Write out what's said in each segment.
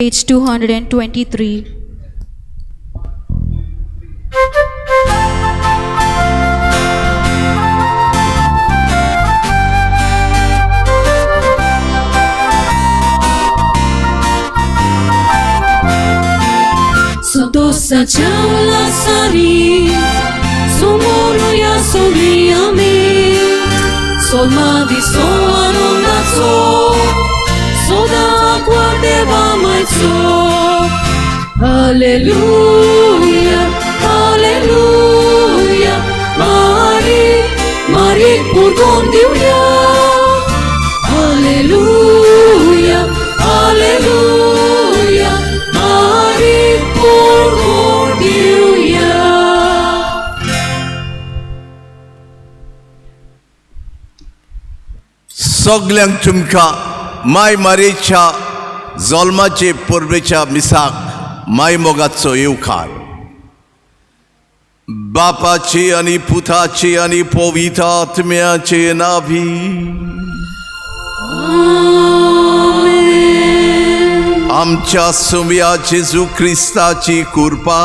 Page 223. Sodosa ciała sari, somoluja sobijami, solmadi soano naco, soda guardeva mai so. Alleluia, alleluia, Mari purgondiuia. Alleluia, alleluia, Mari purgondiuia. सगळ्यांक तुमकां माय मारेच्या जल्माचे परबेच्या मिसाक माय मोगाचो येवकार. बापाचे आनी पुताचे आनी पवित्र आत्म्याचे नावी. आमच्या सोम्या जेजू क्रिस्ताची कृपा,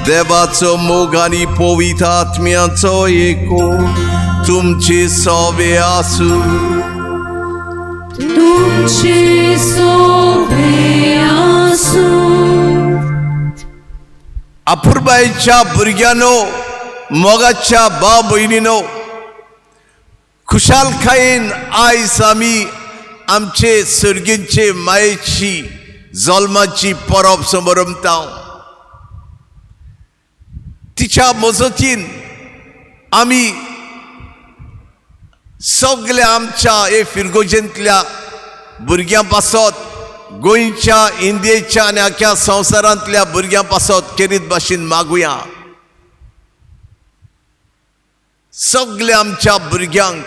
देवाचो मोग आनी पवित्र आत्म्याचो एको तुमचे सवे आसू. तुमचे सोबे आसू. अपुर्बाईच्या भुरग्यानो, मोगाच्या भाव भयणीनो, खुशालकायेन आयज आमी आमचे सर्गींचे मायेची जल्माची परब समरमता. तिच्या मजतीन आमी सगळ्या आमच्या हे फिरगोजेंतल्या भुरग्यां पासत, गोंयच्या इंडियेच्या आनी आख्या संवसारांतल्या भुरग्यां पासत केरीत भाशेन मागुया. सगळ्या आमच्या भुरग्यांक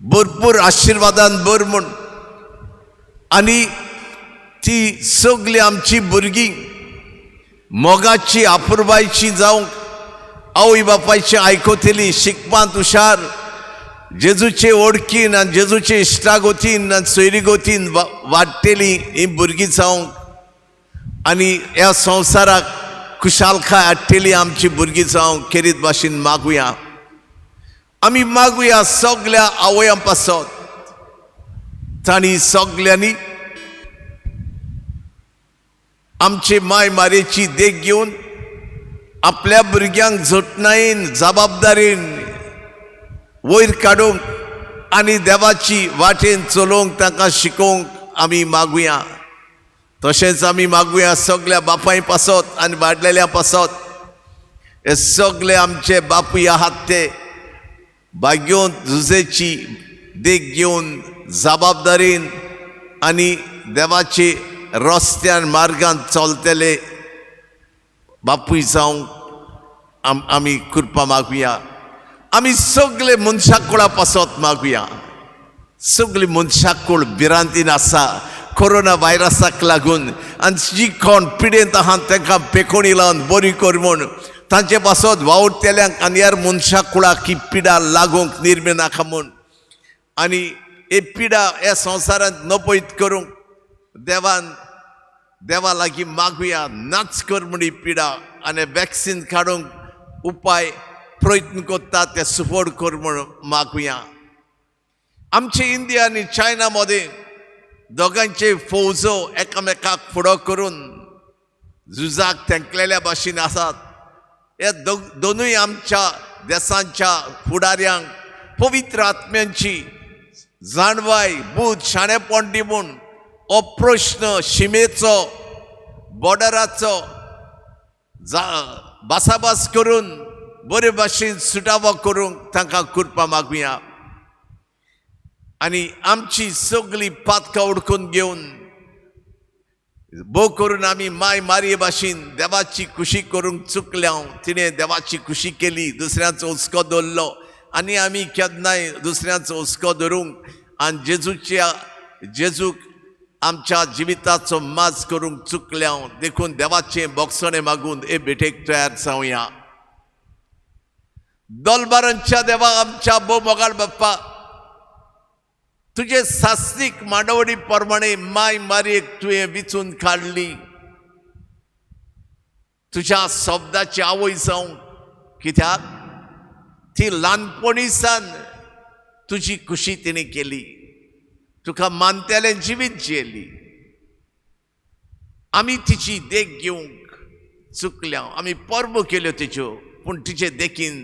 भरपूर आशिर्वादान भर म्हूण, आनी ती सगळीं आमची भुरगीं मोगाची आपुरबायची जावंक, आवय बापायची आयकतली, शिकपांत हुशार, जेजूचे ओळखीन आनी जेजूचे इश्टागोतीन आनी सोयरीगोतीन वाडटेली ही भुरगीं जावंक, आनी ह्या संवसाराक खुशालकाय हाडटेली आमची भुरगीं जावंक केरीत भाशेन मागुया. आमी मागुया सगळ्या आवयां पासत, तांणी सगळ्यांनी आमचे माय मारेची देख घेवन आपल्या भुरग्यांक जतनायेन जबाबदारेन वयर काडूंक आनी देवाची वाटेन चलोवंक तांकां शिकोवंक आमी मागुया. तशेंच आमी मागुया सगळ्या बापाय पासत आनी वाडलेल्या पासत, हे सगळे आमचे बापूय आहात ते भाग्योन झुजेची देख घेवन जबाबदारेन आनी देवाचे रस्त्यान मार्गान चलतले बापूय जावंक आमी कृपा मागुया. आमी सगळे मनशाकुळा पासत मागुया. सगळी मनशाकुळ भिरांतीन आसा कोरोना व्हायरसाक लागून, आनी जी कोण पिडेंत आहा तांकां पेकोणी लावन बरी कर म्हूण तांचे पासत वावुरतेल्यांक आनी ह्या मनशाकुळाक ही पिडा लागूंक निर्मी नाका म्हूण, आनी हे पिडा ह्या संवसारांत नपयत करूंक देवा लागीं मागुया. नाच कर म्हूण ही पिडा, आनी वॅक्सीन काडूंक उपाय प्रयत्न करता ते सपोर्ट कर म्हूण मागुया. आमचे इंडिया आनी चायना मदें दोगांचे फौजो एकामेकाक फुडो करून झुजाक तेंकलेल्या भाशेन आसात. हे दोनूय आमच्या देशांच्या फुडाऱ्यांक पवित्र आत्म्यांची जाणवाय बूध शाणेपण दिवून हो प्रश्न शिमेचो, बॉर्डराचो भासाभास करून बरे भाशेन सुटावो करूंक तांकां कृपा मागुया. आनी आमची सगळी पातकां उडकून घेवन भोव करून आमी माय मारये भाशेन देवाची खुशी करूंक चुकल्या. तिणें देवाची खुशी केली, दुसऱ्याचो हुस्को दवरलो, आनी आमी केन्नाय दुसऱ्याचो हुस्को धरूंक आनी जेजूक आमच्या जिविताचो माज करूंक चुकल्या. देखून देवाचें बोगसणें मागून हे भेटेक तयार जावया. दोलबारांच्या देवा आमच्या भोव मोगाळ बाप्पा, तुझे सासरीक मांडवडी प्रमाणे माय मारयेक तुवें विचून काडली. तुझ्या शब्दाची आवय जावं, कित्याक ती ल्हानपणीसान तुजी खुशी तिणे केली, तुका मानतेलें जिवीत जियेली. आमी तिची देख घेवंक चुकल्या, आमी परबो केल्यो तिच्यो, पूण तिचे देखीन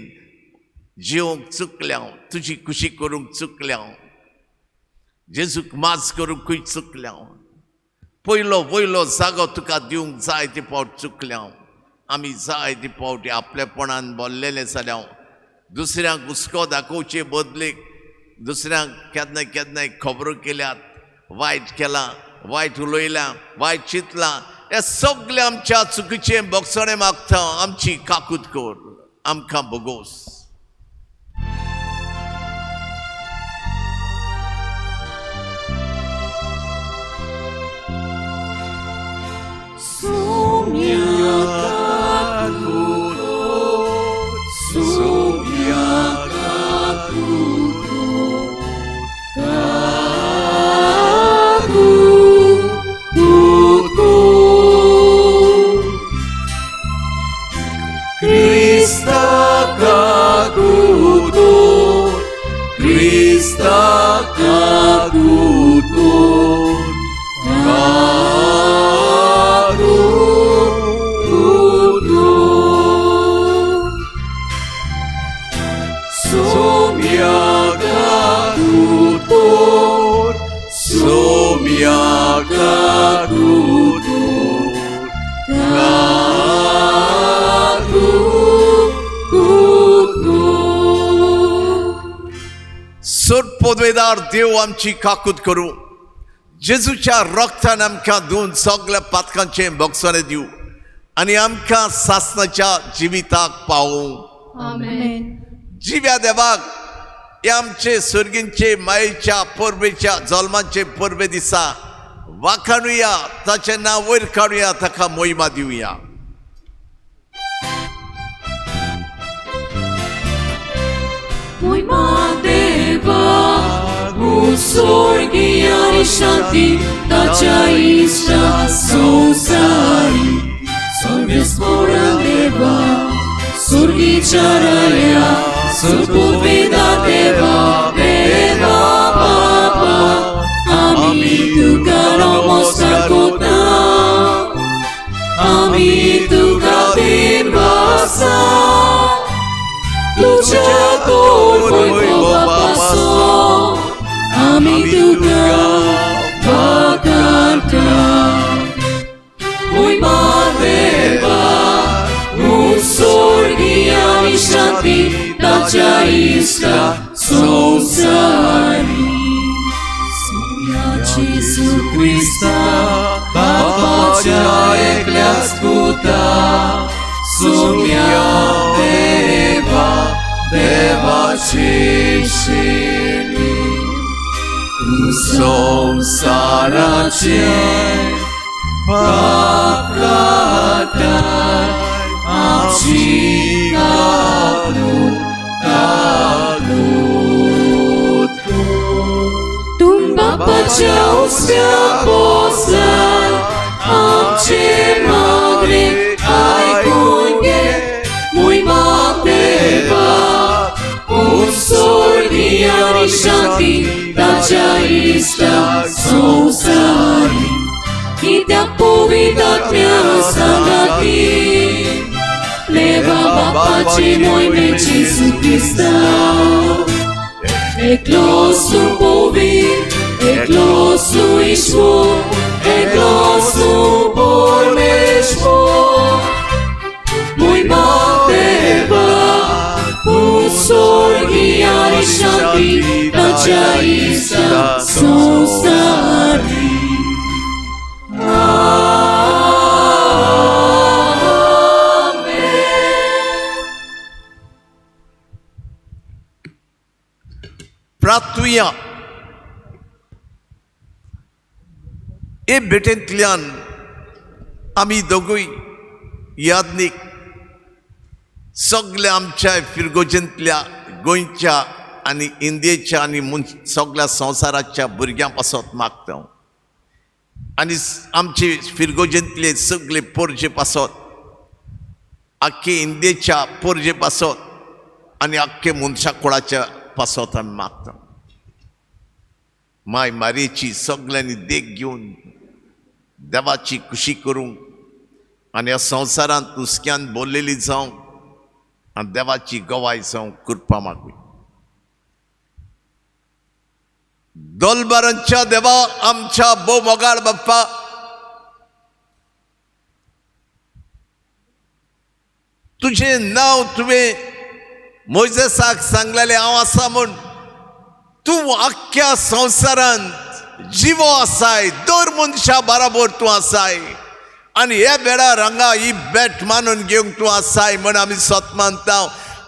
जिवंक चुकल्या, तुजी खुशी करूंक चुकल्या, जेजूक माज करूंकूय चुकल्या. पयलो वयलो जागो तुका दिवंक जाय ते फावट चुकल्या. आमी जाय ते फावटी आपलेपणान बोल्लेले जाल्या दुसऱ्यांक हुस्को दाखोवचे बदलेक दुसऱ्यांक केन्ना केन्नाय खबरो केल्यात, वायट केलां, वायट उलयलां, वायट चिंतलां. हे सगळे आमच्या चुकीचें बोगसणें मागता. आमची काकूट कर, आमकां बोगोस. सोडपोदवेदार देव आमची काकूट करूं. जेजूच्या रक्तान आमकां धुवन सगळ्या पातकांचें बोगसणें दिवं आनी आमकां सासणाच्या जिविताक पावूं. Amen. जिव्या देवाक हे आमचे सर्गींचे मायेच्या परबेच्या जल्माचे परबे दिसा वाखाणुया, ताचें नांव वयर काडुया, ताका मोहिमा दिवया. Moima Deva, Usorgiari Shanti, Tacha Isha Sonsari, Sorvespora Deva, Surgi Charaya, Surpudveda Deva, Deva Baba, Ami Tuka Namosta Kota, Ami Tuka Dinvasa, Lucha Hoy Bapaso, Ami Tuga Bakanta, Moima Deva, Usorgiani Shanti, Tacha Isla Sonsari. Sumia Jesu Christa, Papacia Ekliaskuta, Sumia Deva, Deva Cishini, Tu Sonsarace, Paplatai, Amchigadu, Talutu. Tumba Paciał Sviaposan, Amche Magre, Ai Kunge, Mój Mateva, Usorgiani Shanti, Tacha Isla Sonsari. I tak powidat miasta na ti, Leva Bapaci mój Jezu Chrysta. Eklosu powi, eklosu ishmo, eklosu bormeshmo. Mój Mateva, Usorgiani Shanti, Tacha Isla Sonsari. प्रार्थुया. हे भेटेंतल्यान आमी दोगूय यादनीक सगळ्या आमच्या फिरगोजेंतल्या गोंयच्या आनी इंडियेच्या आनी सगळ्या संवसाराच्या भुरग्यां पासत मागता आनी आमचे फिरगोजेंतले सगळे पोरजे पासत आख्खे इंडियेच्या पोरजे पासत आनी आख्खे मनशा कुळाच्या पासत आमी मागता माय मारेची सगळ्यांनी देख घेवन देवाची खुशी करूंक आनी ह्या संवसारांत हुस्क्यान बोललेली जावं आनी देवाची गवाय जावं कृपा मागूय दोलबारांच्या देवा आमच्या बो मोगाळ बाप्पा तुझें नांव तुवें मोइसेसाक सांगलेलें हांव आसा म्हूण तूं आख्ख्या संवसारांत जिवो आसाय दर मनशा बराबर तूं आसाय आनी हे बेडार हांगा ही भेट मानून घेवंक तूं आसाय म्हण आमी सत मानता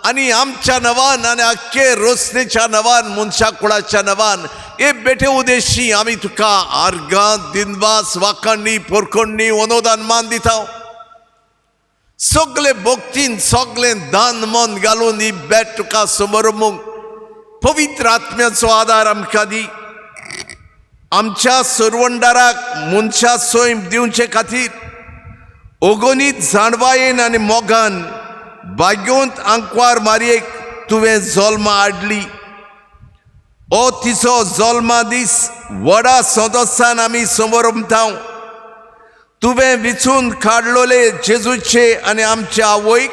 आनी आमच्या नवान आनी आख्खे रोसणेच्या नवान मनशा कुळाच्या नवान हे बेटे उद्देशी आमी तुका आर्गां दिनवास वाखणणी पोरखणणी अनुदान मान दिता सगळे भक्तीन सगळें दान मन घालून ही भेट तुका समोरमूंक पवित्र आत्म्याचो आदार आमकां दी आमच्या सरवंडाराक मनशा सोय दिवचे खातीर ओगोनीत जाणवायेन आनी मोगान भाग्योंत आंकवार मारयेक तुवें जल्मा हाडली ओ तिचो जल्मा दीस व्हडा सदस्सान आमी समोर उमता तुवें विचून काडलोले जेजूचे आनी आमच्या आवयक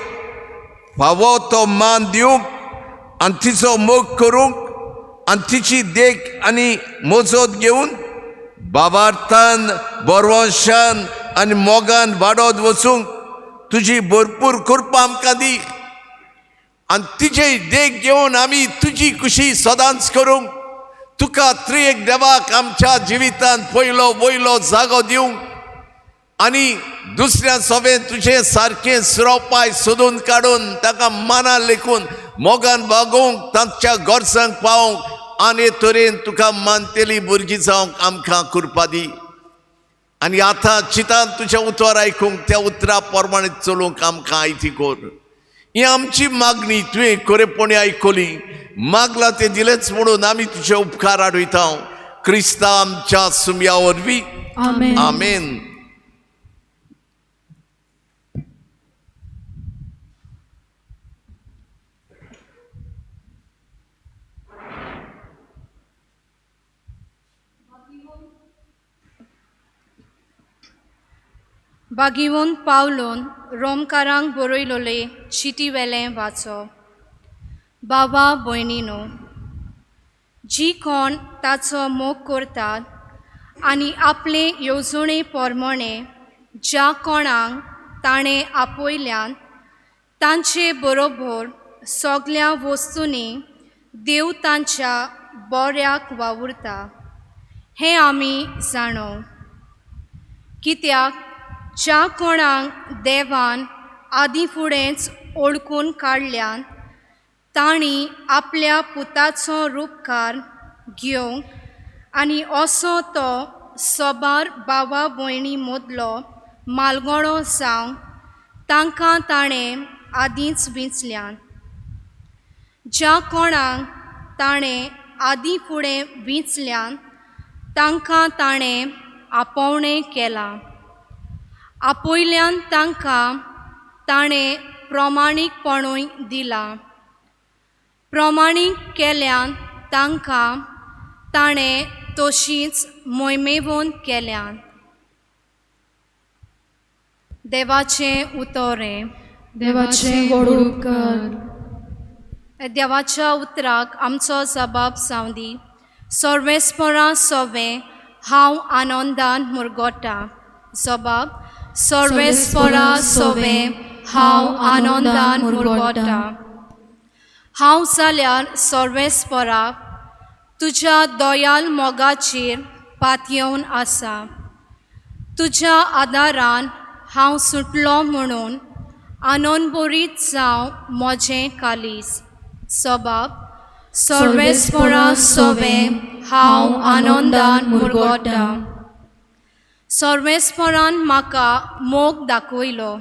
फावो तो मान दिवंक आनी तिचो मोग करूंक आनी तिची देख आनी मोजत घेवन बाबार्थान बरवंशान आनी मोगान वाडत वचूंक तुजी भरपूर कृपा आमकां दी आनी तिचे देख घेवन आमी तुजी खुशी सदांच करूंक तुका त्रिएक देवाक आमच्या जिवितांत पयलो वयलो जागो दिवंक आनी दुसऱ्या सभेन तुजें सारकें सुरोपाय सोदून काडून ताका माना लेखून मोगान वागोवंक तांच्या गोरसांक पावोवंक आनी तरेन तुका मानतेली भुरगीं जावंक आमकां कृपा दी आनी आतां चितान तुजें उतर आयकूंक त्या उतरा प्रमाणे चलोवंक आमकां आयती कोर ही आमची मागणी तुवें खरेपणी आयकली मागला तें दिलेंच म्हणून आमी तुजे उपकार आडयता क्रिस्ता आमच्या सुमया वरवीं आमेन. आमेन. बागिवून पावलून रोमकारांक बरयलोले चिटी वेलें वाचो बाबा भयणीनो जी कोण ताचो मोग करतात आनी आपले येवजणे पोरमोणे ज्या कोणाक ताणें आपयल्यान तांचे बरोबर सगळ्या वस्तूंनी देव तांच्या बऱ्याक वावुरता हें आमी जाणो कित्याक ज्या कोणाक देवान आदी फुडेंच ओळखून काडल्यान तांणी आपल्या पुताचो रूपकार घेवंक आनी असो तो सोबार भावा भयणी मदलो मालगोणो जावंक तांकां ताणें आदींच विंचल्यान ज्या कोणाक ताणें आदी फुडें विंचल्यान तांकां ताणें आपोवणें केलां आपयल्यान तांकां ताणें प्रमाणीकपणूय दिलां प्रमाणीक केल्यान तांकां ताणें तशींच मोहिमेवून केल्यान देवाचें उतोरें देवाचें व्हड उपकार देवाच्या उतराक आमचो जबाब जावं दी सर्वेस्परां सोवे हांव आनंदान मुरगोटा जबाब सर्वेस्परां सोवे हांव आनंदान मुरगोटा हांव जाल्यार सर्वेस्पराक तुज्या दोयाल मोगाचेर पातयेवन आसा तुज्या आदारान हांव सुटलो म्हणून आनंदभरीत जावं म्हजें कालीस जबाब सर्वेस्परां सोवे हांव आनंदान मुरगोटा सर्वेस्परान म्हाका मोग दाखयलो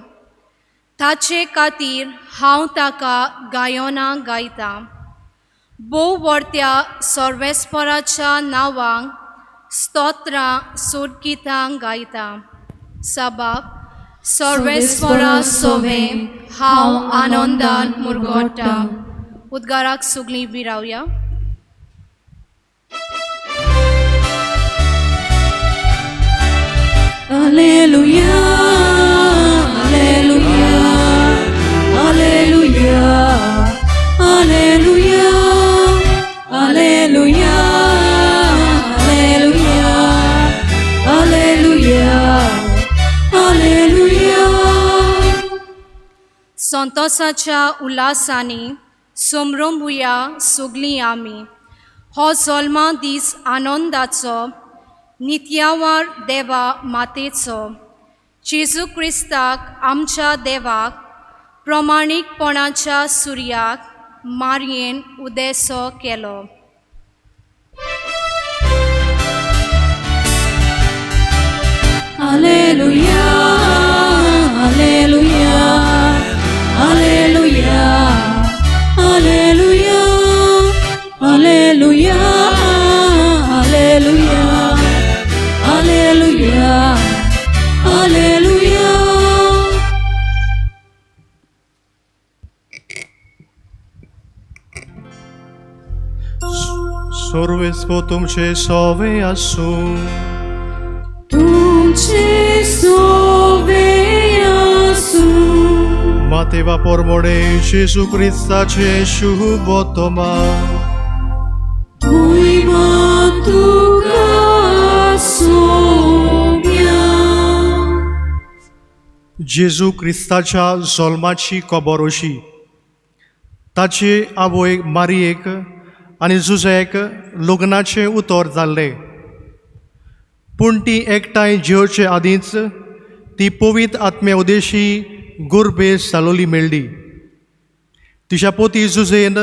ताचे खातीर हांव ताका गायोना गायतां भोव वर्त्या सर्वेस्पराच्या नांवांक स्तोत्रां सोडगितां गायता. सबाब सर्वेस्परा सोवे हांव आनंदान मुरगोटा. उद्गाराक सुगली बिरावया. Alleluia, Alleluia, Alleluia, Alleluia, Alleluia, Alleluia, Alleluia, Alleluia. संतोषाच्या उल्हासांनी समरंभुया सगलीं आमी. हो जल्मा दीस आनंदाचो नित्यावार देवा मातेचो. जेजू क्रिस्ताक आमच्या देवाक प्रमाणीकपणाच्या सुर्याक मारयेन उदेसो केलो. Alleluia, Alleluia, Alleluia, Alleluia, Alleluia, Alleluia, Alleluia, Alleluia. Sorvesco तुमचे सोवे आसूं तुमचे सोवे आसूं. Mateva pormone Gesù Cristace शुभोत्तमा Mójma tuka Saumya. जेजू क्रिस्ताच्या जल्माची खबर अशी. ताचे आवय मारयेक आनी जुजेक लग्नाचें उतर जाल्लें. पूण ती एकठांय जेवचे आदींच ती पवित्र आत्म्या उदेशी गुरबेस जालोली मेळ्ळी. तिच्या पोती जुजेन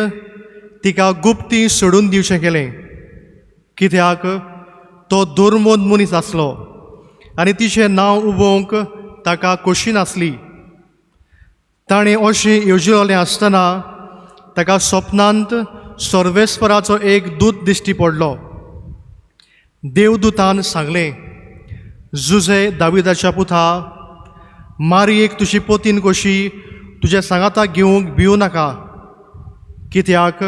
तिका गुप्ती सोडून दिवचें केलें, कित्याक तो दुर्मोद मनीस आसलो आनी तिचें नांव उबोवंक ताका खोशी नासली. ताणें अशें येवजिल्लें आसतना ताका सपनांत सर्वेस्पराचो एक दूत दिश्टी पडलो. देवदूतान सांगलें, जुजे दाविदाच्या पुता, मारयेक तुजी पोतीन कशी तुज्या सांगाताक घेवंक भिवू नाका, कित्याक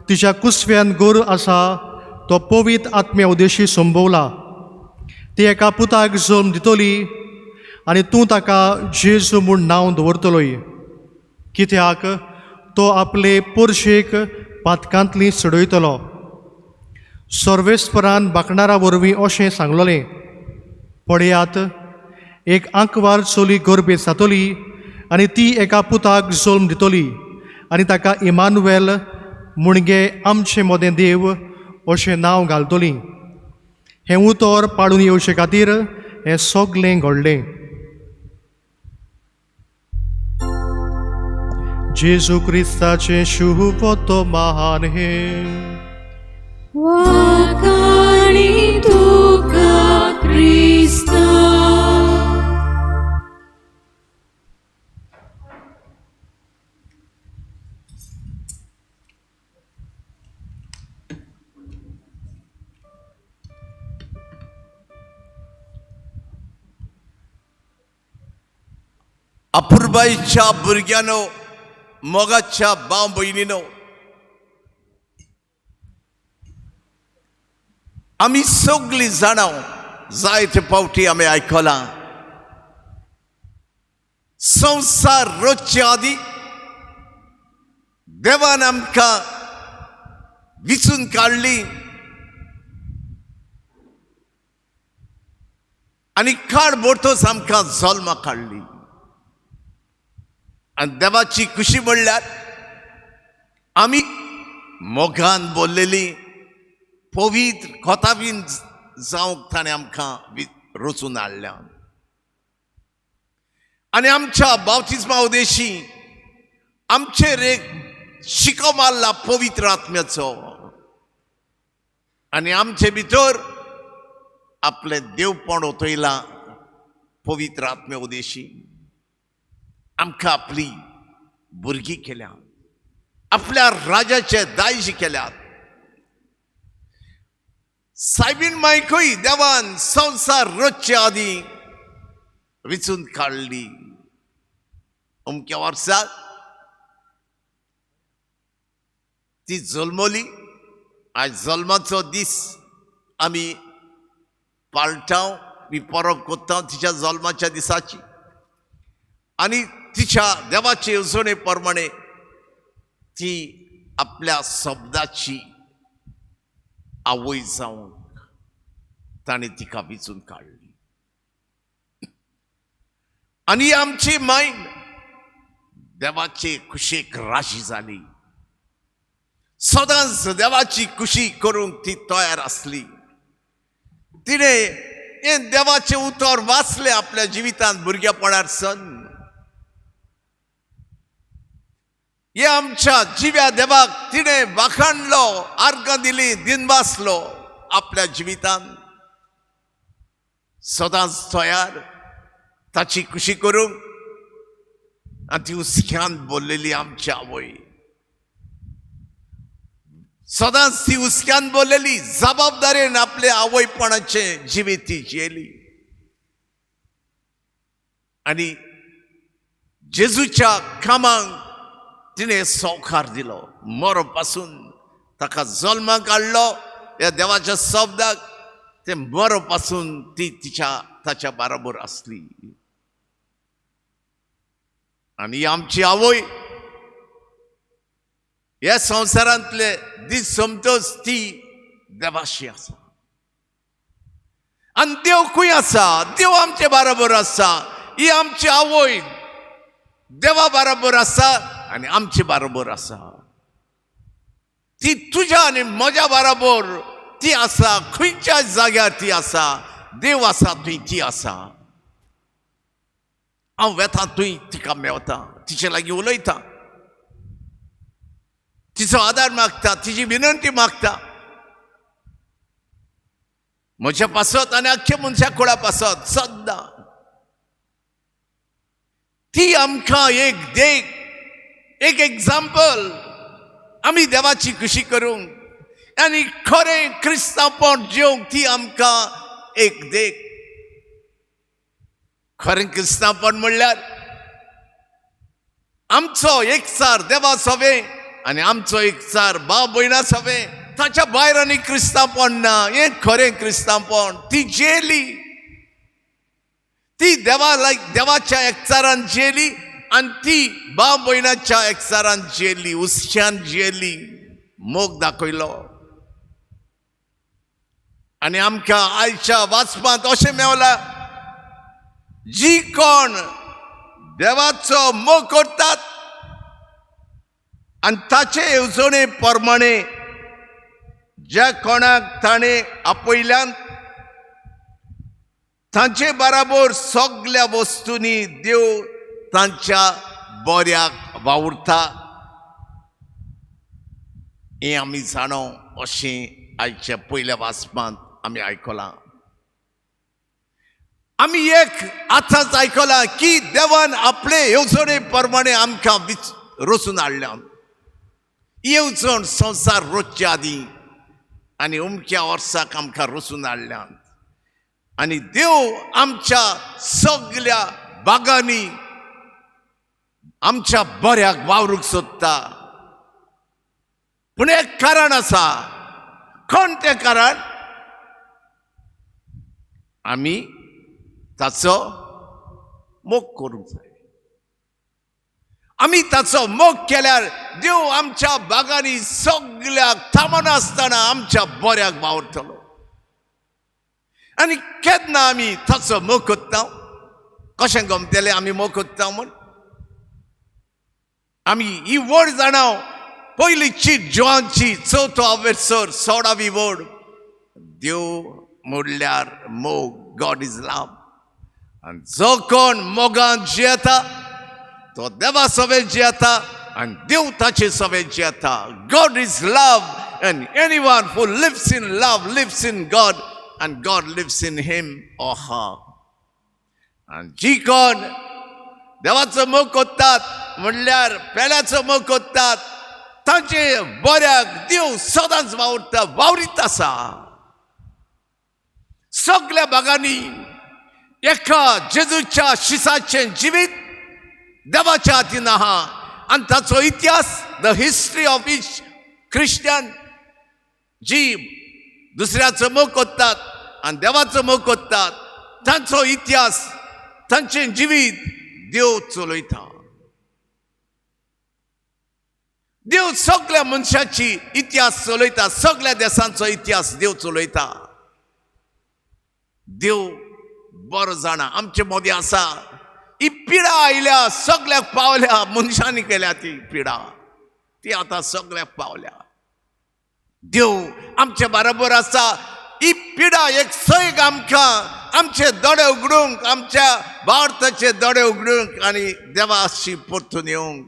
तिच्या कुसव्यान गोर आसा तो पवित्र आत्म्या उदेशी संभोवला. ती एका पुताक जल्म दितली आनी तूं ताका जेजू म्हूण नांव दवरतलोय, कित्याक तो आपले पोरशेक पातकांतली चडयतलो. सर्वेस्परान बाकणारा वरवीं अशें सांगलोलें, पळयात एक आंकवार चली गर्भेत जातली आनी ती एका पुताक जल्म दितली आनी ताका इमानुएल मुणगे आमचें मोदें देव अशें नांव घालतली. हें उतर पाडून येवचे खातीर हें सगलें घडलें. जेजू क्रिस्ताचें शुभोत्तो महान हे. वाकाणी तुका क्रिस्ता. अपुर्बाईच्या भुरग्यानो, मोगाच्या भाव भयणीनो, आमी सगळीं जाणां जायते फावटी आमी आयकलां, संवसार रचचे आदी देवान आमकां विचून काडली आनी काळ बोरतोच आमकां जल्माक काडली. आनी देवाची खुशी म्हणल्यार आमी मोगान बोललेली पवित्र खोताबीन जावंक ताणें आमकां रचून हाडल्या. आनी आमच्या बावतिस्मा उदेशी आमचेर एक शिको मारला पवित्र आत्म्याचो आनी आमचे भितर आपले देवपण ओतयला पवित्र आत्म्या उदेशी. आमकां आपली भुरगीं केल्या. आपल्या राजाचे दायज केल्यात. सायबीन मायकूय देवान संवसार रचचे आदी विचून काडली. अमक्या वर्साक ती जल्मली. आज जल्माचो दीस आमी पाळटाव, मी परब कोत्ता तिच्या जल्माच्या दिसाची. आणि तिच्या देवाचे येवजणे प्रमाणे ती आपल्या शब्दाची आवय जावंक ताणें तिका विचून काडली. आणि आमची मायन देवाचे कुशेक राशी जाली. सदांच देवाची खुशी करूंक ती तयार असली. तिने हे देवाचे उतर वाचले आपल्या जिवितांत भुरगेपणार सन. हे आमच्या जिव्या देवाक तिने वाखाणलो, आर्गां दिली, दिनवासलो आपल्या जिवितांत. सदांच तयार ताची खुशी करूंक. आनी ती उस्क्यान बोललेली आमची आवय. सदांच ती उस्क्यान बोललेली, जबाबदारेन आपले आवयपणाचे जिवीत ती जियेली. आणि जेजूच्या कामांक तिने सौकार दिलो. मरोपासून ताका जल्माक हाडलो ह्या देवाच्या शब्दाक. ते मरोपासून ती ताच्या बरोबर असली. आणि आमची आवय ह्या संवसारांतले दीस सोमतच ती देवाशी आसा. आणि देव खंय आसा, देव आमचे बरोबर आसा. ही आमची आवय देवा बरोबर आसा आणि आमचे बरोबर आसा. ती तुझ्या आणि म्हज्या बरोबर ती आसा. खंयच्या जाग्यार ती आसा. देव आसा थंय ती आसा. हांव वेता थंय तिका मेवता, तिचे लागीं उलयता, तिचो आदार मागता, तिची विनंती मागता. म्हज्या पासत आनी आख्ख्या मनशा कुळा पासत सद्दां ती आमकां एक देख, एक एग्जाम्पल. आमी देवाची खुशी करूंक आनी खरें क्रिस्तांवपण जिवंक ती आमकां एक देख. खरें क्रिस्तांवपण म्हणल्यार आमचो एकचार देवा सवे आनी आमचो एकचार भाव भयणा सवे. ताच्या भायर आनी क्रिस्तांवपण ना. हें खरें क्रिस्तांवपण. ती जियेली, ती देवाच्या एकचारान जियेली आणि ती भाव भयणाच्या एकचारान जियेली, उस्क्यान जियेली, मोग दाखयलो. आणि आमकां आयच्या वाचपांत अशें मेवला, जी कोण देवाचो मोग करतात आणि ताचे येवजणे प्रमाणे ज्या कोणाक ताणें आपयल्यान तांचे बरोबर सगळ्या वस्तूंनी देव तांच्या बऱ्याक वावुरता. हें आमी जाणो अशें आयच्या पयल्या वाचपांत आमी आयकलां. आमी एक आतांच आयकलां की देवान आपले येवजणे प्रमाणे आमकां रचून हाडल्यान. येवजण संवसार रचच्या आदीं आनी अमक्या वर्साक आमकां रचून हाडल्यान. आणि देव आमच्या सगळ्या बागांनी आमच्या बऱ्याक वावरूंक सोदता. पूण एक कारण आसा. कोण तें कारण? आमी ताचो मोग करूंक जाय. आमी ताचो मोग केल्यार देव आमच्या बागांनी सगळ्याक थांबनासतना आमच्या बऱ्याक वावरतलो. आनी केन्ना आमी ताचो मोग कोत्ता? कशें गमतलें आमी मोग कोत्ता म्हूण? आमी ही वड जाणाव. पयलींची जोआंची 4थो वेसर 16वी वड. देव म्हणल्यार मोग. गॉड इज लव. आनी जो कोण मोगान जियेता तो देवा सवे जियेता आनी देव ताचे सवे जियेता. God is love and anyone who lives in love lives in God and God lives in him or her. आणि जी कोण देवाचो मोग कोत्तात म्हणल्यार पेल्याचो मोग कोत्तात तांचे बऱ्याक देव सदांच वावरीत आसा. सगळ्या भागांनी एका जेजूच्या शिसाचें जिवीत देवाच्या हातीन आहा आनी ताचो इतिहास the history of each Christian जी दुसऱ्याचो मोग कोत्तात आनी देवाचो मोग कोत्तात तांचो इतिहास तांचें जिवीत देव चलयता. देव सगळ्या मनशाची इतिहास चलयता. सगळ्या देशांचो इतिहास देव चलयता. देव बरो जाणा आमचे मदीं आसा. ही पिडा आयल्या सगळ्याक पावल्या. मनशांनी केल्या ती पिडा ती आतां सगळ्याक पावल्या. देव आमच्या बरोबर आसा. ही पिडा एक सैग आमकां आमचे दोळे उगडूंक आमच्या भारताचे दोळे उगडूंक आनी देवाशी परतून येवंक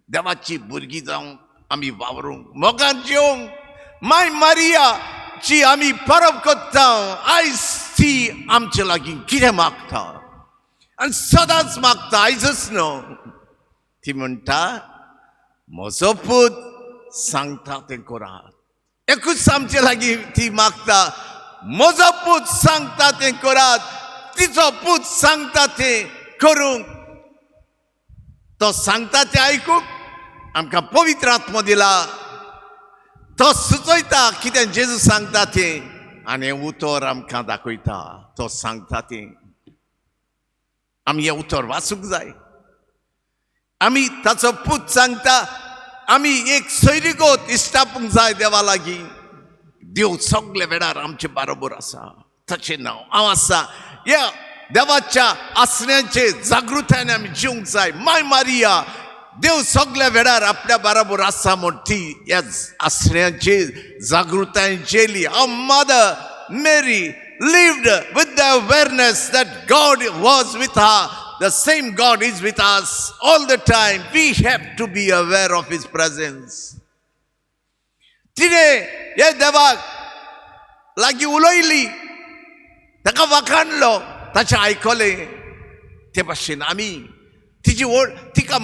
देवाची भुरगीं जावंक आमी वावरूंक मोगान जेवंक माय मारियाची आमी परब करता. आयज ती आमचे लागीं कितें मागता आनी सदांच मागता. आयजच न्हू ती म्हणटा म्हजो पूत सांगता तें करात. एकूच आमचे लागीं ती मागता म्हजो पूत सांगता तें करात. तिचो पूत सांगता तें करूंक तो सांगता तें आयकूंक आमकां पवित्र आत्मो दिला. तो सुचयता कितें जेजू सांगता तें आनी हें उतर आमकां दाखयता. तो सांगता तें आमी हें उतर वाचूंक जाय. आमी ताचो पूत सांगता आमी एक सैरीगोत इश्टापूंक जाय देवा लागीं. देव सगळे वेळार आमचे बरोबर आसा. ताचें नांव हांव आसा. ह्या देवाच्या आसण्याचे जागृतायेन आमी जिवंक जाय. माय मारिया देव सगळ्या वेळार आपल्या बरोबर आसा म्हूण ती ह्या आसण्याचे जागृतायेन जेली. Our mother Mary lived with the awareness that God was with her. The same God is with us all the time. We have to be aware of His presence. तिने हे देवाक लागीं उलयली ताका वखाणलो ताचें आयकलें. ते भाशेन आमी तिची तिका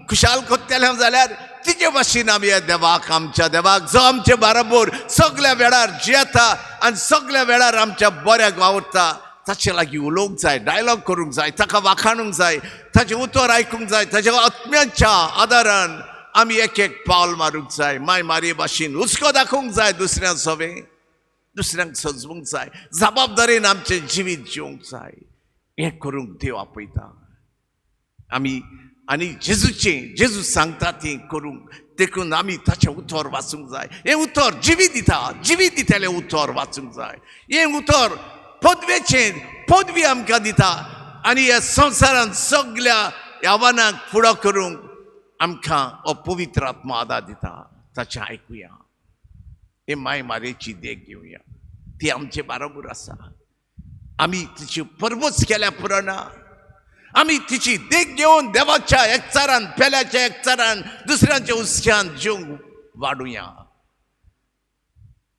खुशाल कोत्तेले जाल्यार तिचे भाशेन आमी ह्या देवाक आमच्या देवाक जो आमचे बरोबर सगळ्या वेळार जियेता आनी सगळ्या वेळार आमच्या बऱ्याक वावरता ताचे लागीं उलोवंक जाय. डायलॉग करूंक जाय. ताका वाखाणूंक जाय. ताचें उतर आयकूंक जाय. ताच्या आत्म्याच्या आदारान आमी एक एक पावल मारूंक जाय. माय मारये भाशेन हुस्को दाखोवंक जाय. दुसऱ्यांक सवें दुसऱ्यांक सजवूंक जाय. जबाबदारेन आमचें जिवीत जिवंक जाय. हें करूंक देव आपयता. आमी आनी जेजू सांगता तें करूंक देखून आमी ताचें उतर वाचूंक जाय. हें उतर जिवीत दिता. जिवीत दितलें उतर वाचूंक जाय. हें उतर पदवी आमकां दिता आनी ह्या संवसारांत सगळ्या आव्हानांक फुडो करूंक आमकां हो पवित्र आत्मा आदार दिता. ताचें आयकुया. हे माय मारेची देख घेवया. ती आमचे बरोबर आसा. आमी तिची परबूच केल्या पुराना. आमी तिची देख घेवन देवाच्या एकचारान पेल्याच्या एकचारान दुसऱ्यांच्या हुस्क्यान जिवंक वाडुया.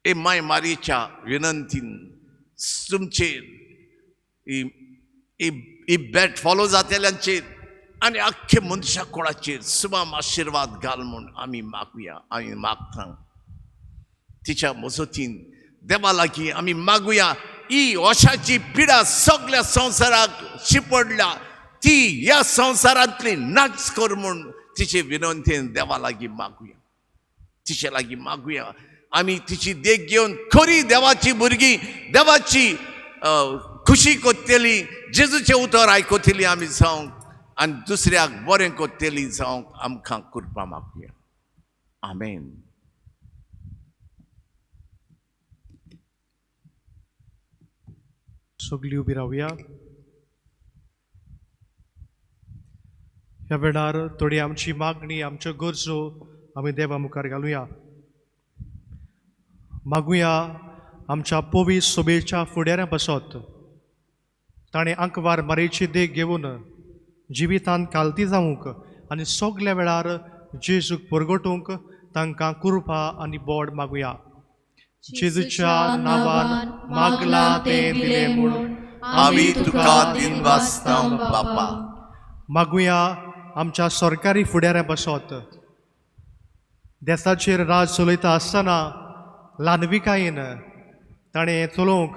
हे माय मारेच्या विनंतीन तुमचेर ही भेट फॉलो जातल्यांचेर आनी आख्खे मनशा कुळाचेर सुमाम आशिर्वाद घाल म्हूण आमी मागुया. आमी मागता तिच्या मजतीन देवा लागीं आमी मागुया. ही वशाची पिडा सगळ्या संवसाराक शिपडल्या ती ह्या संवसारांतली नाच कर म्हूण तिचे विनंतीन देवा लागीं मागुया. तिचे लागीं मागुया. आमी तिची देख घेवन खरी देवाची भुरगीं देवाची खुशी कोत्तेली जेजूचें उतर आयकतली आमी जावंक आनी दुसऱ्याक बरें कोत्तेली जावंक आमकां कृपा मागुया. आमेन. सगळीं उबी रावया. ह्या वेळार थोडी आमची मागणी आमच्यो गरजो आमी देवा मुखार घालुया. मागुया आमच्या पवी सोबेच्या फुडाऱ्या बसत ताणें आंकवार मारेची देख घेवन जिवितांत कालती जावंक आनी सगळ्या वेळार जेजूक परगटूंक तांकां कृपा आनी बोड मागुया. जेजूच्या नांवान मागला तें दिलें म्हूण आमी तुका दिनवासता बापा. मागुया आमच्या सरकारी फुडाऱ्या बसत देसाचेर राज चलयता आसतना ल्हानविकायेन ताणें चलोवंक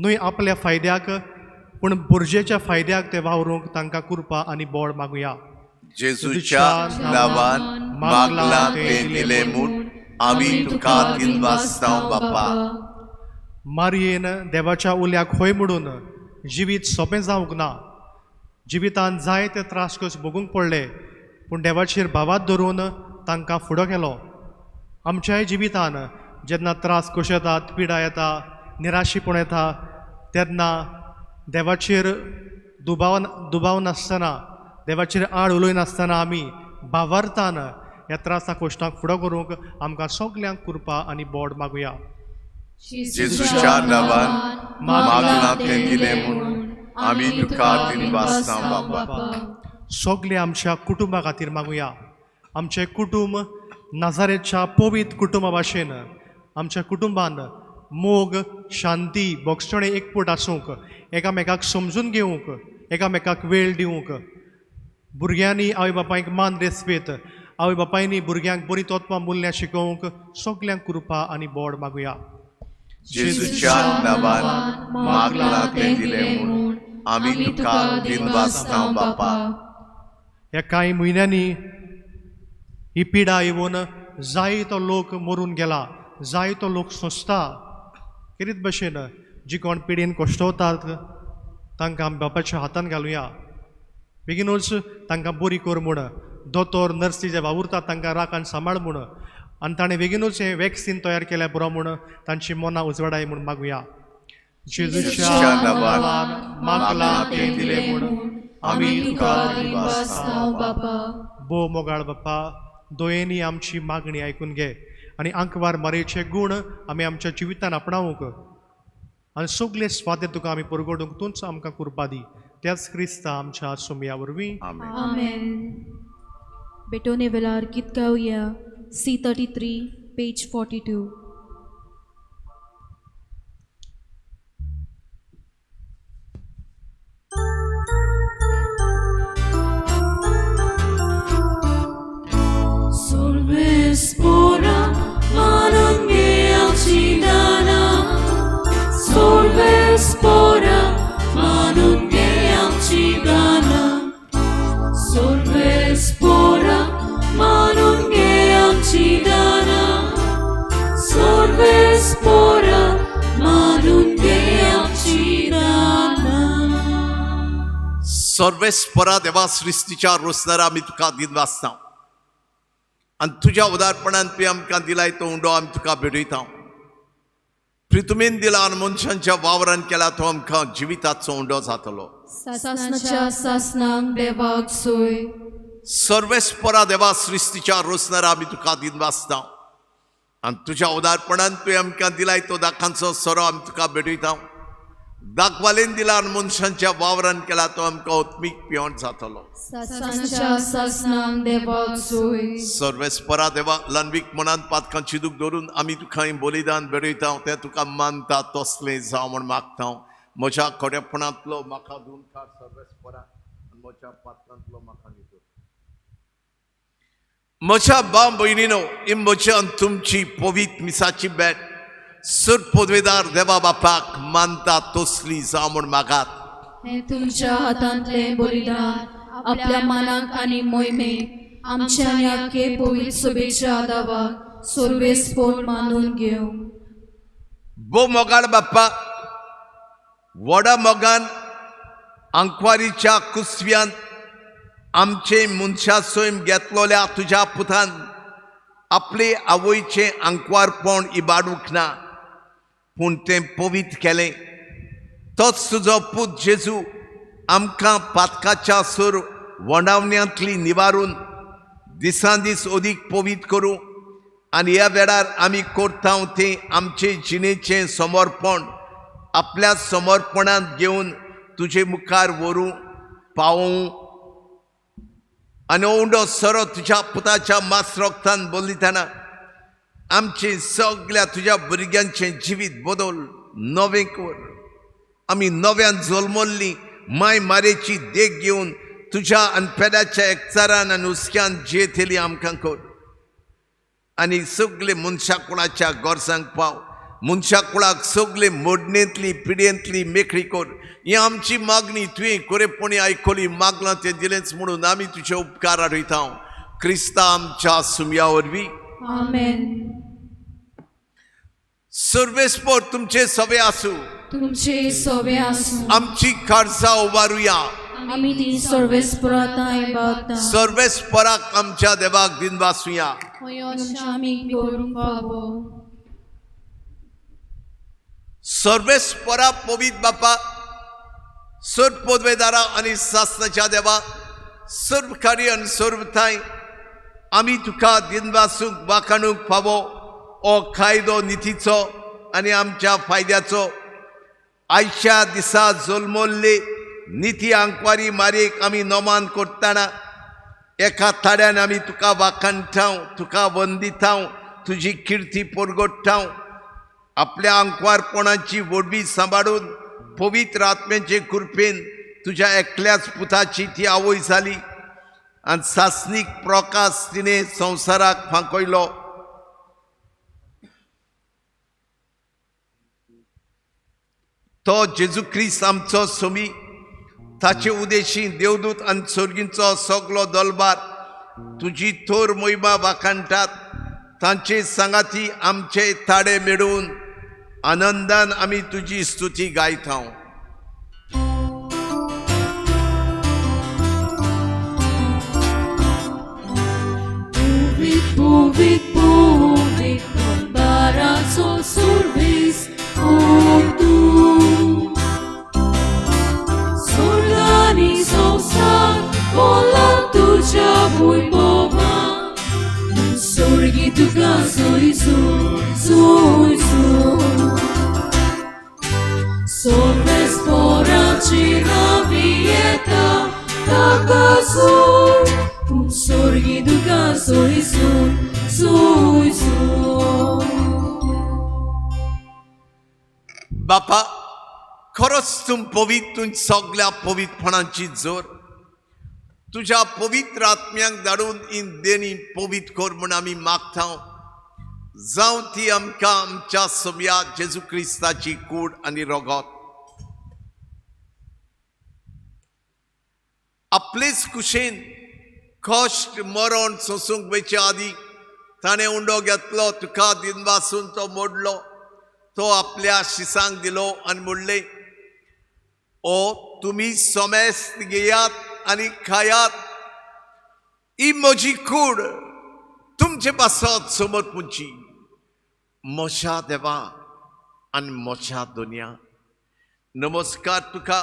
न्हय आपल्या फायद्याक पूण बुरजेच्या फायद्याक ते वावरूंक तांकां कृपा आनी बोड मागुया. जेजूच्या नांवान मागला ते दिले म्हूण आमी तुका दिनवासतां बापा. मारयेन देवाच्या उल्याक होय म्हणून जिवीत सोंपें जावंक ना. जिवितांत जायते त्रास कशे भोगूंक पडले पूण देवाचेर भावात धरून तांकां फुडो केलो. आमच्याय जिवितांत जेन्ना त्रास कशे येतात, पिडा येता, निराशीपण येता, तेन्ना देवाचेर दुबाव नासतना, देवाचेर आड उलय नासतना आमी भावार्थान ह्या त्रासा कश्टांक फुडो करूंक आमकां सगल्यांक कृपा आनी बोड मागुया. जेजूच्या नांवान मागला ते दिले म्हूण आमी तुका दिनवासतां बापा. सगले आमच्या कुटुंबा खातीर मागुया. आमचें कुटुंब नाजारेच्या पवित्र कुटुंबा भाशेन आमच्या कुटुंबान मोग, शांती, बोगसणे एकपूट आसूंक, एकामेकाक समजून घेवंक, एकामेकाक वेळ दिवंक, भुरग्यांनी आवय बापायक मान रेस्पेत, आवय बापायनी भुरग्यांक बरी तत्वां मुल्यां शिकोवंक सगल्यांक कृपा आनी बोड मागुया. जेजूच्या नांवान मागला ते दिले म्हूण आमी तुका दिनवासतां बापा. ह्या कांय म्हयन्यांनी ही पिडा येवन जायतो लोक मरून गेला, जायतो लोक सोंसता. कितें भशेन जी कोण पिडीन कश्टवतात तांकां आमी बापाच्या हातान घालुया. बेगीनूच तांकां बरी कर म्हूण, दोतोर नर्सी जे वावुरतात तांकां राखान सांबाळ म्हूण, आनी ताणें बेगीनूच हें वॅक्सीन तयार केल्या पुरो म्हूण तांची मनां उजवाडाय म्हूण मागुया. जेजूच्या नांवान मागला ते दिले म्हूण आमी तुका दिनवासतां बापा. बो मोगाळ बापा, दोयेनी आमची मागणी आयकून घे आनी आंकवार मारेचे गूण आमी आमच्या जिवितान आपणावंक आनी सगळे स्वाते तुका आमी परगडूंक तूंच आमकां कृपा दी. त्याच क्रिस्ता आमच्या सुमया वरवीं. Amen. Betone velar kitkaoya C33 page 42. Spora manunge alcidana, solve spora manunge alcidana, solve spora manunge alcidana, solve spora manunge alcidana. सर्वेस्परा देवा सृष्टीच्या रोसणारा आमी तुका दिनवासतां आनी तुज्या उदारपणान तुवें आमकां दिलाय तो उंडो आमी तुका भेटयता. प्रितुमेन दिला आनी मनशांच्या वावरान केला तो आमकां जिविताचो उंडो जातलो. Sasnacha sasnang devak soy. सर्वेस्परा देवा सृष्टीच्या रोसणारा आमी तुका दिनवासतां आनी तुज्या उदारपणान तुवें आमकां दिलाय तो दाखांचो सोरो आमी तुका भेटयता. दाखवालेन दिला आनी मनशांच्या वावरान केला तो आमकां ओत्मीक पिवण जातलो. Sasnacha sasnang devak soy. सर्वेस्परा देवा ल्हानवीक मनांत पातकांची दूख धरून आमी तुका हें बलिदान भेटयता. तें तुका मानता तसलें जावं म्हूण मागता. म्हज्या खोडेपणांतलो म्हाका धुवन काड सर्वेस्परा आनी म्हज्या पातकांतलो म्हाका न्हिदोर. म्हज्या भाव भयणीनो, ही म्हजी आनी तुमची पवित्र मिसाची भेट सुर पदवेदार देवा बापाक मानता तसली जावं म्हूण मागात. हे तुमच्या हातांतले बलिदान आपल्या मानाक आनी मोहिमेक आमच्या आख्खे पवित्र सभेच्या आदावाक सर्वेस्पोर मानून घेव. बो मोगाळ बाप्पा, व्हडा मोगान आंकवारीच्या कुसव्यांत आमचे मनशा सोयम घेतलोल्या तुज्या पुतान आपले आवयचें आंकवारपण इबाडूंक ना पूण तें पवित्र केलें. तोच तुजो पूत जेजू आमकां पातकाच्या सूर वंडावण्यांतली निवारून दिसान दीस अदीक पवित्र करूं आनी ह्या वेळार आमी करता तें आमचे जिणेचें समर्पण आपल्या समर्पणांत घेवन तुजे मुखार व्हरूं पावूं आनी उंडो सरो तुज्या पुताच्या मास रोगतान बलिदाना आमचे सगळ्या तुज्या भुरग्यांचें जिवीत बदल नवें कर. आमी नव्यान जल्मल्लीं माय मारेची देख घेवन तुज्या अनपेड्याच्या एकचारान आनी हुस्क्यान जेथेली आमकां कर. आनी सगळे मनशा कुळाच्या गोरसांक पाव मनशा कुळाक सगळे मोडणेंतली पिड्येंतली मेखळी कोर ही आमची मागणी तुवें कोरेपणी आयकली मागलां तें दिलेंच म्हणून आमी तुजे उपकार आडयता क्रिस्ता आमच्या सुमया वरवीं आमेन. सर्वेस्पोर तुमचे सवे आसूं तुमचे सवे आसूं आमची खारसां उबारुया आमी ती सर्वेस्परांता इबादता सर्वेस्पराक आमच्या देवाक दिन वासुया आमी करूंक पावो. सर्वेस्परा पवित्र बापा सर्व पदवेदारा आनी सासणाच्या देवा सर्व कार्य आनी सर्व थाय आमी तुका दिन वासूंक वाखाणूंक फावो ओ कायदो नितीचो आनी आमच्या फायद्याचो आयच्या दिसा जल्मल्ले निती आंकवारी मारेक आमी नोमान करतना एका थाड्यान आमी तुका वाखाणटाव तुका वंदिताव तुजी किर्ती परगट्टाव आपल्या आंकवारपणाची वडवी सांबाळून पवित्र आत्म्याचे कृपेन तुज्या एकल्याच पुताची ती आवय जाली आनी सासनीक प्रकाश तिणे संवसाराक फांकयलो. तो जेजू क्रिस्त आमचो सोमी ताचे उदेशी देवदूत आनी सर्गींचो सगलो दलबार तुजी थोर मोहिमा वाखाणटात. तांचे सांगाती आमचे ताडे मेळून आनंदान आमी तुजी स्तुती गायता. Povit, povit, barazo survis tu. Sorgani sosar, vola tuja vojbova. Sorgi tuka soisu, soisu. Sorves poraci ravieta, takasu. Sorgi tuka soisu, soisu. बापा खरोच तुम पवित्र सगळ्या पवित्रपणाची जोर तुझ्या पवित्र आत्म्यांक धाडून इन देणी पवित्र कर म्हूण आमी मागता. जावं ती आमकां आमच्या सोम्या जेजू क्रिस्ताची कूड आनी रगत आपलेच कुशेन कश्ट मरण सोसूंक वयचे आदी ताणें उंडो घेतलो तुका दिन वासून तो मोडलो तो आपल्या शिसांक दिलो आनी म्हणले ओ तुमी सोमेस्त घेयात आनी खायात ही म्हजी कूड तुमचे पासत समोर पुंची म्हज्या देवा आनी म्हज्या दुनिया. नमस्कार तुका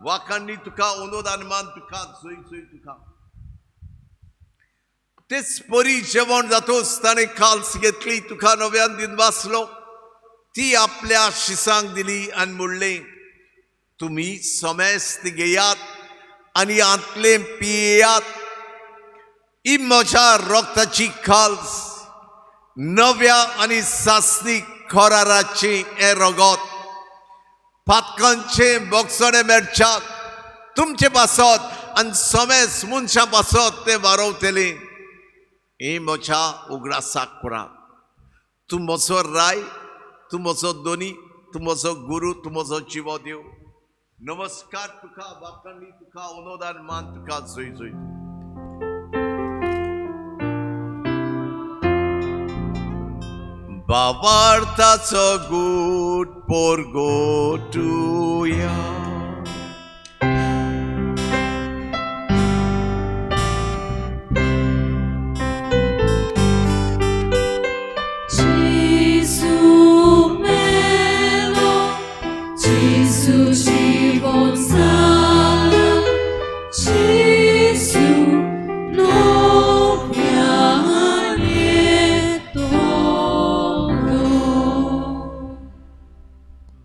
वाखाणणी तुका अनुदान मान तुका जोय जोय तुका. तेच परी जेवण जातोच ताणें काल्स घेतली तुका नव्यान दिन वाचलो ती आपल्या शिसांक दिली आनी म्हणले तुमी सोमेस्त घेयात आनी आंतले पियेयात ही म्हज्या रक्ताची खाल्स नव्या आनी सासनीक खोराराचे हें रगत पातकांचे बोगसणे मेळच्याक तुमचे पासत आनी सोमेस मनशां पासत ते वारवतले हे म्हज्या उगडासाक पुरा. तूं म्हजो राय तूं म्हजो दोनी तूं म्हजो गुरू तूं म्हजो जिवो देव. नमस्कार तुका वाखाणणी तुका अनुदान मान तुका जोय जोय. भावार्थाचो गूट पोरगोटुया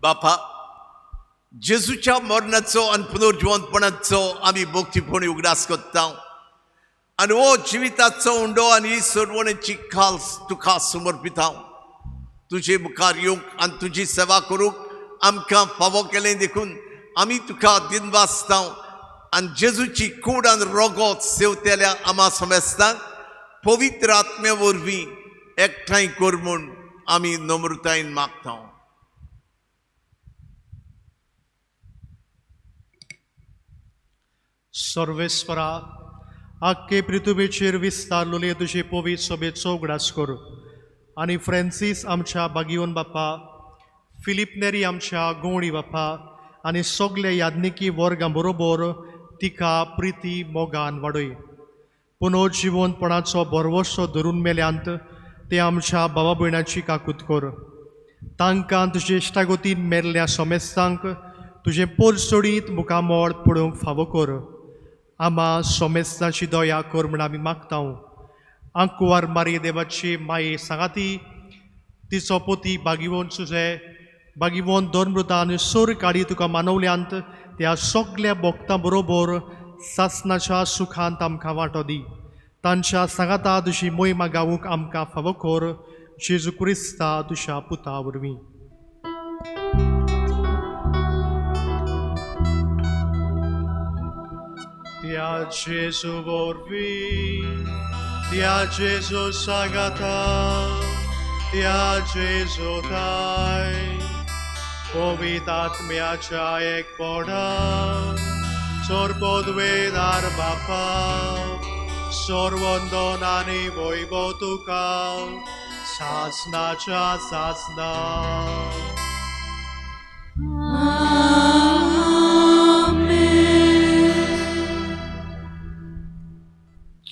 बापा जेजूच्या मरणाचो आनी पुनर्जिवंतपणाचो आमी भक्तीपणी उगडास करता आनी हो जिविताचो उंडो आनी ही सर्वणेची खाल्स तुका समर्पिता. तुजे मुखार येवंक आनी तुजी सेवा करूंक आमकां फावो केलें देखून आमी तुका दिन वाचता आनी जेजूची कूड आनी रगत सेवतेल्या आमा समेस्तांक पवित्र आत्मे वरवीं एकठांय कर म्हूण आमी नम्रतायेन मागता. सर्वेस्परा आख्खे पृथ्वीचेर विस्तारलोले तुजे पवित्र सोबेचो उगडास कर आनी फ्रांसीस आमच्या बागियोन बापा, फिलीप नेरी आमच्या गवळी बापा आनी सगळे याज्ञिकी वर्गां बरोबर तिका प्रिती मोगान वाडय. पुनर्जीवनपणाचो बरवसो धरून मेल्यांत ते आमच्या भावा भयणांची काकूत कर. तांकां तुजे इश्टागतीन मेल्ल्या सोमेस्तांक तुजें पोरसोडीत मुखामोळ पडोवंक फावो कर. आमा सोमेस्तांची दया कर म्हण आमी मागता. आंकुवार मारये देवाची माये सांगाती, तिचो पोती बागिवोन सुजे बागिवोन दोनमृतान सोर काडी तुका मानवल्यांत त्या सगळ्या भक्तां बरोबर सासणाच्या सुखांत आमकां वांटो दी. तांच्या सांगाता तुजी मोहिमा गावूंक आमकां फावो कर. जेजू क्रिस्ता तुज्या पुता वरवीं. त्या जेजू वरवीं, त्या जेजू सांगाता, त्या जेजू दाय पवित्र आत्म्याच्या एकपणान सोरपोदवेदार बापा सोरवंदन आनी वैभव तुका सासणाच्या सासना.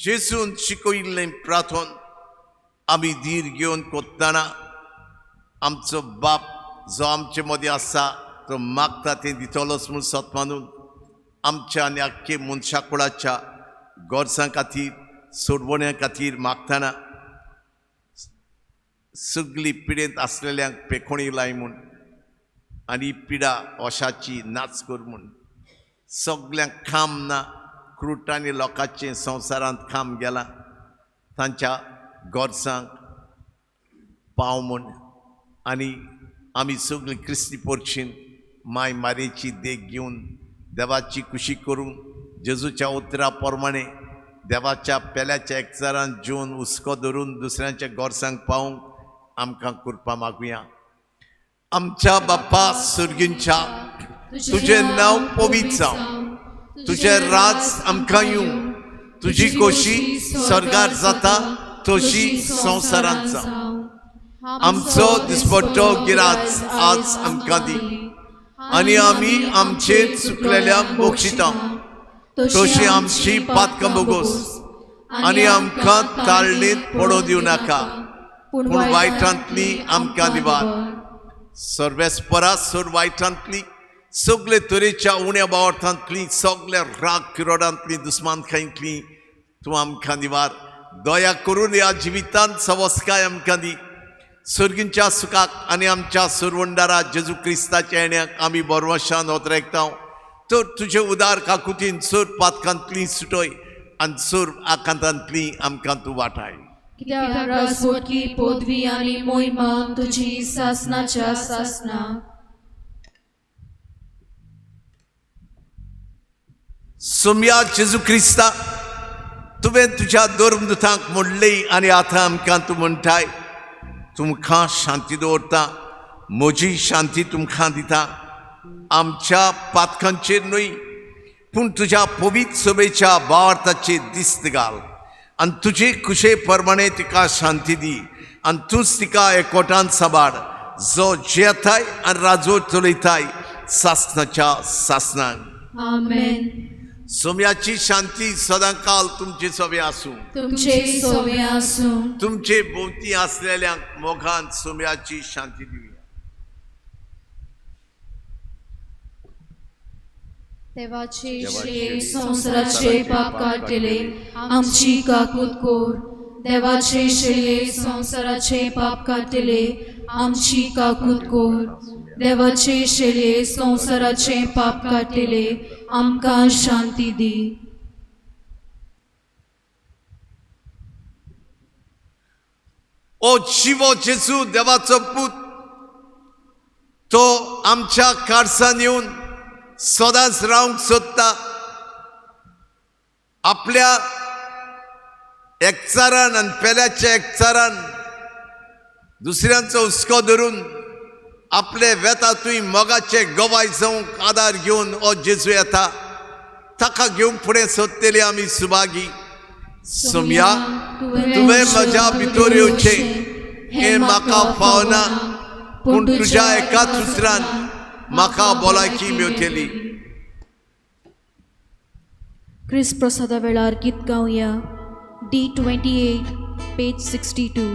जेसून शिकयिल्लें प्रार्थन आमी धीर घेवन कोत्ताना आमचो बाप जो आमचे मदीं आसा तो मागता तें दितलोच म्हूण सत्मानून आमच्या आनी आख्खे मनशा कुळाच्या गोरसां खातीर सोडवण्या खातीर मागतना सगळी पिडेंत आसलेल्यांक पेखोणी लाय म्हूण आनी पिडा वशाची नाच कर म्हूण सगळ्यांक खाम ना क्रुटांनी लोकांचे संवसारांत खाम गेला तांच्या गोरसांक पाव म्हूण आनी आमी सगळीं क्रिस्ती पोरचीन माय मारेची देख घेवन देवाची खुशी करूंक जेजूच्या उतरा प्रमाणे देवाच्या पेल्याच्या एकचारान जेवन हुस्को धरून दुसऱ्यांच्या गोरसांक पावूंक आमकां कृपा मागुया. आमच्या बाप्पा सुर्गींच्या तुजें नांव पवित्र जावं, तुजें राज आमकां येवं, तुजी खोशी स्वर्गार जाता तशी संवसारांत जावं. आमचो दिसपट्टो गिराज आज आमकां दी आनी आमी आमचेर चुकलेल्यांक बक्षिता तशी आमची पातकां बोगोस आनी आमकां ताळणेंत पडोवं दिवं नाका पूण वायटांतली आमकां निवार. सर्वेस्परा सोर वायटांतली सगळे तरेच्या उण्या बावर्थांतली सगळ्या राग किरोडांतली दुस्मानखायेंतली तूं आमकां निवार. दया करून ह्या जिवितांत सवस्काय आमकां दी. सर्गींच्या सुखाक आनी आमच्या सुरवंडारा जेजू क्रिस्ताच्या येण्याक आमी बरवशान ओतरेकता. तर तुजे उदार काकुतीन सोर पातकांतली सुटय आनी सोर आकांतांतली आमकां तूं वाटाय. कित्याक राजवटकी पदवी आनी मोहिमा तुजी सासणाच्या सासना. सोम्या जेजू क्रिस्ता तुवें तुज्या धर्मदुतांक म्हणलें आनी आतां आमकां तूं म्हणटाय तुमकां शांती दवरता, म्हजी शांती तुमकां दिता. आमच्या पातकांचेर न्हय पूण तुज्या पवित्र सभेच्या भावार्थाचेर दिस्त घाल आनी तुजे कुशे प्रमाणे तिका शांती दी आनी तूंच तिका एकवटान सांबाळ जो जेताय आनी राजवट चलयताय सासणाच्या सासनाक. आमेन. सोम्याची शांती सदांकाल तुमचे सोबे आसूं. तुमचे सोवे आसूं. तुमचे भोवती आसलेल्यांक मोगान सोम्याची शांती दिवया. देवाचे संवसाराचे पाप काटिले आमची काकूत कोर. देवाचे शेळे संवसाराचे पाप काटिले आमची काकूत कोर. देवाचे शेळे संवसाराचे पाप काटिले आमकां शांती दी. ओ शिवो जेजू देवाचो पूत तो आमच्या कारसान येवन सदांच रावंक सोदता. आपल्या एकचारान आनी पेल्याच्या एकचारान दुसऱ्यांचो हुस्को धरून आपले वेतातूय मोगाचे गवाय जावंक आदार घेवन हो जेजू येता. ताका घेवन फुडें सोदतली आमी सुभागी. सोम्या, तुवें म्हज्या भितर येवचें हें म्हाका फावना, पूण तुज्या एकाच उतरान म्हाका भलायकी मेळटली. ख्रिस्त प्रसादा वेळार गीत गावया. D28 page 62.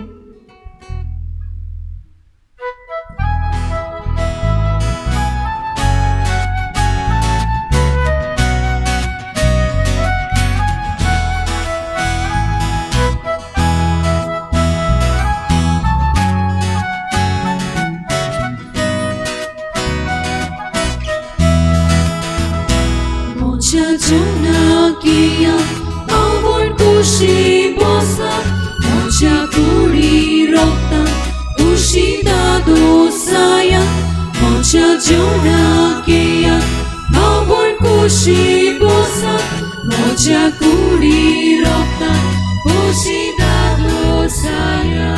Moja jonakia awon kushi bosa moja kuri rokta kushi da dosaya moja jonakia awon kushi bosa moja kuri rokta kushi da dosaya.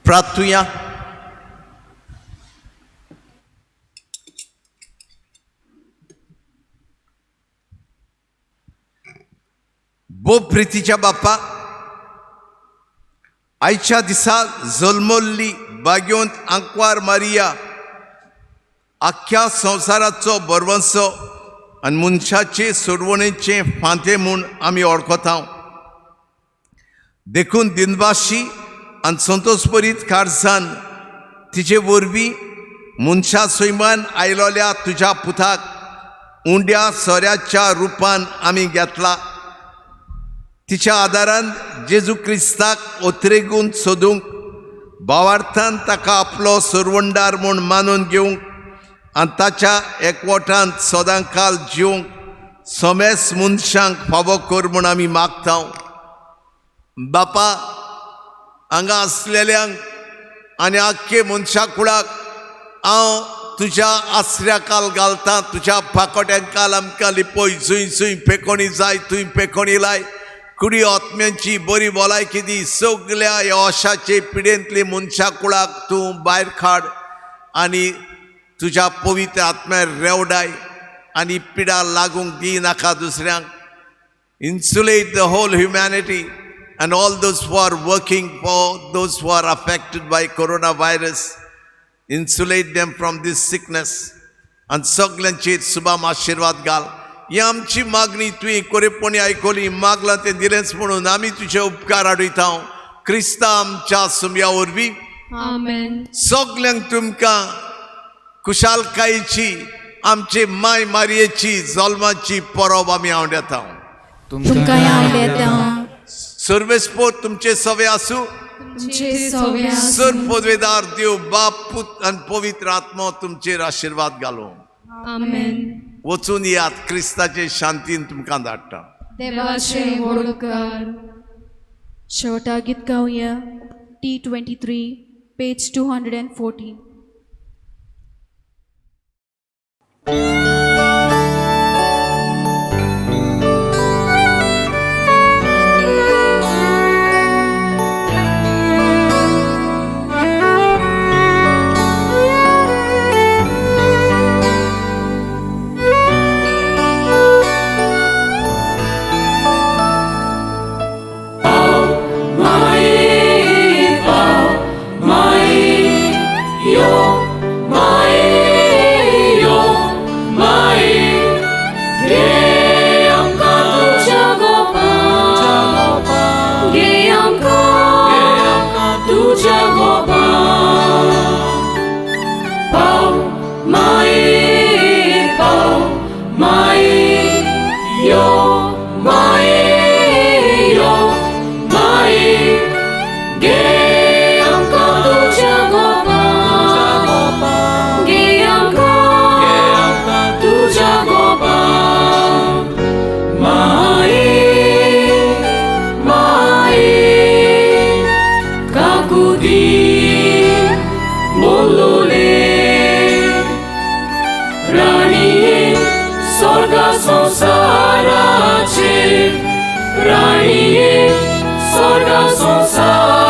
प्रार्थूया. भोव प्रितीच्या बाप्पा, आयच्या दिसा जल्मल्ली भाग्यवंत आंकवार मारिया आख्या संवसाराचो बरवंसो आनी मनशाचे सोडवणेचे फांते म्हूण आमी वळखता. देखून दिनवाशी आनी संतोषभरीत काळजान तिचे वरवीं मनशा सैमान आयलोल्या तुज्या पुताक उंड्या सोऱ्याच्या रुपान आमी घेतला. तिच्या आदारान जेजू क्रिस्ताक ओतरेगून सोदूंक भावार्थान ताका आपलो सोरवंडार म्हूण मानून घेवंक आनी ताच्या एकवटांत सदांकाल जिवंक समेस मनशांक फावो कर म्हूण आमी मागता. बापा, हांगा आसलेल्यांक आनी आख्खे मनशा कुळाक हांव तुज्या आसऱ्याकाल घालता. तुज्या पाकोट्यांकाल आमकां लिपय, जंय जंय पेकोणी जाय थंय पेकोणी लाय. कुडी आत्म्यांची बरी भलायकी दी. सगल्या यशाचे पिडेंतली मनशा कुळाक तूं भायर काड आनी तुज्या पवित्र आत्म्यार रेवडाय आनी पिडा लागूंक दी नाका दुसऱ्यांक. Insulate the whole humanity and all those who are working for those who are affected by coronavirus, insulate them from this sickness and सगळ्यांचेर शुभम आशीर्वाद घाल. ही आमची मागणी तुवें कोरेपणी आयकली, मागलां तें दिलेंच म्हणून आमी तुजे उपकार आडयता. क्रिस्ता आमच्या सुमया वरवीं आमेन. सगळ्यांक तुमकां कुशालकायेची आमचे माय मारयेची जल्माची परब आमी आवडता. तुमकां आयलेता सर्वेस्पोर तुमचे सवे आसूं. तुमचे सव्या सर पदवेदार देव बाप पूत आनी पवित्र आत्मा तुमचेर आशीर्वाद घालो. आमेन. वचून यात. क्रिस्ताचे शांतीन तुमकां धाडटा. देवाचे वळखकार. शेवटा गीत गाऊया T23 पेज 214. संसाराचे राणीये स्वर्ग संसार